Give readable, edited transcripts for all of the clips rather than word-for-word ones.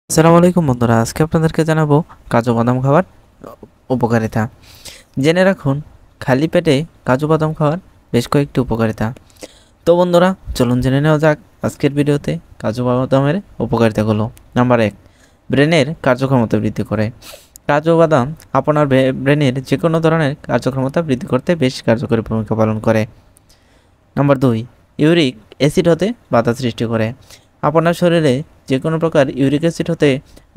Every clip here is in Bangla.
আসসালামু আলাইকুম বন্ধুরা, আজকে আপনাদেরকে জানাবো কাজু বাদাম খাওয়ার উপকারিতা। জেনে রাখুন, খালি পেটে কাজু বাদাম খাওয়ার বেশ কয়েকটি উপকারিতা। তো বন্ধুরা, চলুন জেনে নেওয়া যাক আজকের ভিডিওতে কাজু বাদামের উপকারিতাগুলো। নাম্বার 1, ব্রেনের কার্যক্ষমতা বৃদ্ধি করে। কাজু বাদাম আপনার ব্রেনের যে কোনো ধরনের কার্যক্ষমতা বৃদ্ধি করতে বেশ কার্যকরী ভূমিকা পালন করে। নাম্বার 2, ইউরিক অ্যাসিড হতে বাধা সৃষ্টি করে। আপনার শরীরে যে কোনো প্রকার ইউরিক অ্যাসিড হতে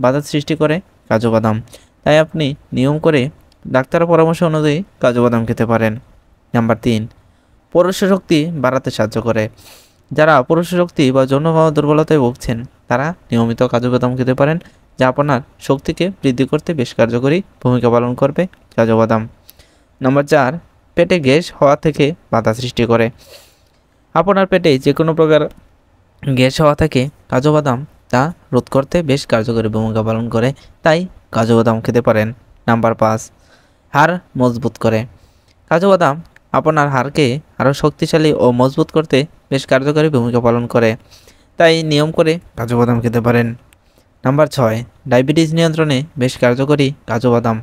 বাধা সৃষ্টি করে কাজু বাদাম, তাই আপনি নিয়ম করে ডাক্তারের পরামর্শ অনুযায়ী কাজু বাদাম খেতে পারেন। নাম্বার 3, শক্তি বাড়াতে সাহায্য করে। যারা শক্তি বা যৌন দুর্বলতায় ভুগছেন তারা নিয়মিত কাজু বাদাম খেতে পারেন, যা আপনার শক্তিকে বৃদ্ধি করতে বেশ কার্যকরী ভূমিকা পালন করবে কাজু বাদাম। নাম্বার 4, পেটে গ্যাস হওয়া থেকে বাধা সৃষ্টি করে। আপনার পেটে যে কোনো প্রকার গ্যাস হওয়া থেকে কাজু বাদাম তা রোধ করতে বেশ কার্যকরী ভূমিকা পালন করে, তাই কাজু বাদাম খেতে পারেন। নাম্বার 5, হাড় মজবুত করে। কাজু বাদাম আপনার হাড়কে আরও শক্তিশালী ও মজবুত করতে বেশ কার্যকরী ভূমিকা পালন করে, তাই নিয়ম করে কাজু বাদাম খেতে পারেন। নাম্বার 6, ডায়াবেটিস নিয়ন্ত্রণে বেশ কার্যকরী কাজু বাদাম।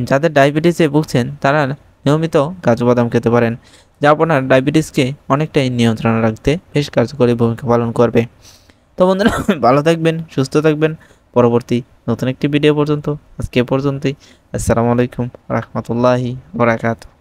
যাদের ডায়াবেটিসে ভুগছেন তারা নিয়মিত কাজু বাদাম খেতে পারেন, যা আপনার ডায়াবেটিসকে অনেকটাই নিয়ন্ত্রণে রাখতে বেশ কার্যকরী ভূমিকা পালন করবে। তো বন্ধুরা, ভালো থাকবেন, সুস্থ থাকবেন। পরবর্তী নতুন একটি ভিডিও পর্যন্ত আজকে পর্যন্তই। আসসালামু আলাইকুম রহমতুল্লাহি ওয়া বারাকাতুহু।